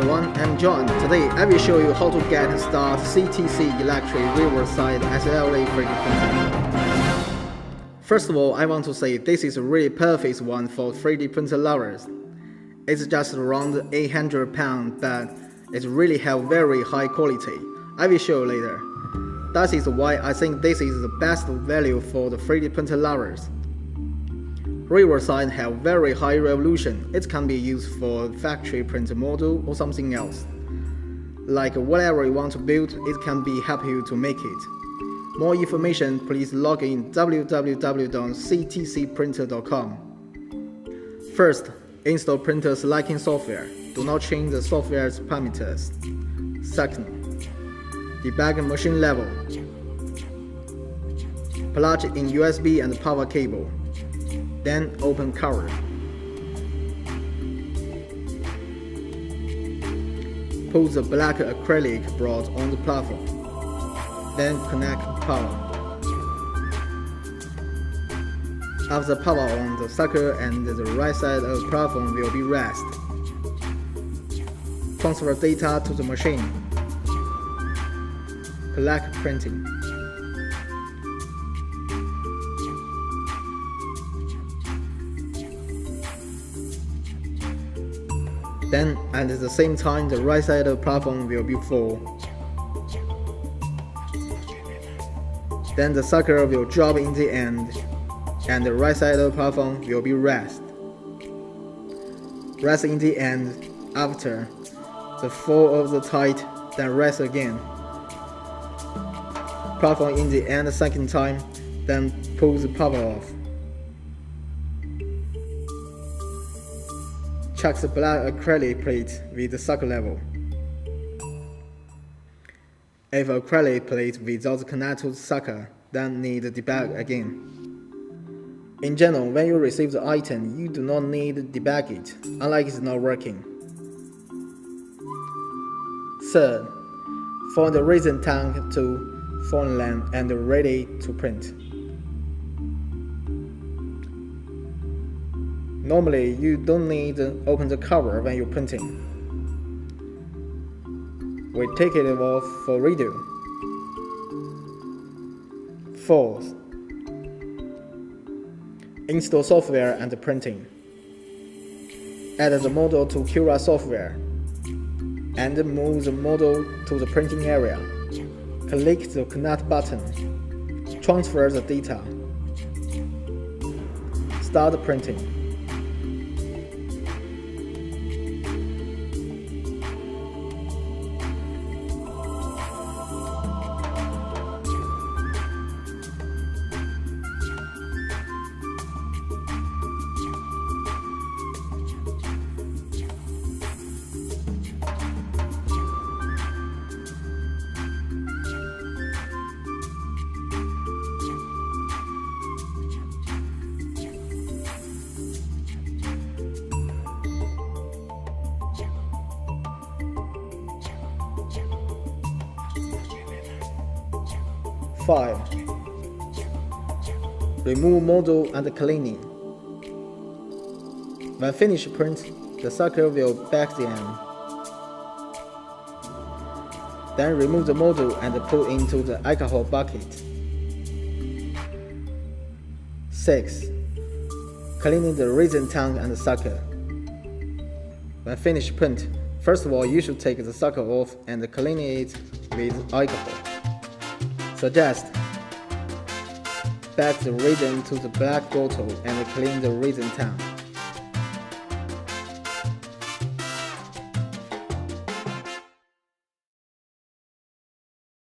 everyone, I'm John. Today I will show you how to get and start CTC Electric Riverside SLA 3D printer. First of all, I want to say this is a really perfect one for 3D printer lovers. It's just around 800 pounds, but it really have very high quality. I will show you later. That is why I think this is the best value for the 3D printer lovers. Riverside have very high resolution. It can be used for factory printer model or something else. Like whatever you want to build, it can be help you to make it. More information, please log in www.ctcprinter.com. First, install printer selecting software. Do not change the software's parameters. Second, debug machine level. Plug in USB and power cable. Then open cover. Put the black acrylic board on the platform. Then connect power. After power on, the sucker and the right side of the platform will be rest. Transfer data to the machine. Collect printing. Then, at the same time, the right side of the platform will be full. Then the sucker will drop in the end, and the right side of the platform will be rest. Rest in the end after the fall of the tight, then rest again. Platform in the end second time, then pull the power off. Check the black acrylic plate with the sucker level. If acrylic plate without connect to the sucker, then need debug again. In general, when you receive the item, you do not need to debug it, unlike it's not working. Third, form the resin tank to form length and ready to print. Normally, you don't need to open the cover when you're printing. We take it off for redo. Fourth, install software and printing. Add the model to Cura software and move the model to the printing area. Click the Connect button. Transfer the data. Start printing. Five, remove model and cleaning. When finished print, the sucker will back the end. Then remove the model and put into the alcohol bucket. 6. Cleaning the resin tank and the sucker. When finished print, first of all you should take the sucker off and clean it with alcohol. Suggest back the resin to the black bottle and clean the resin tank.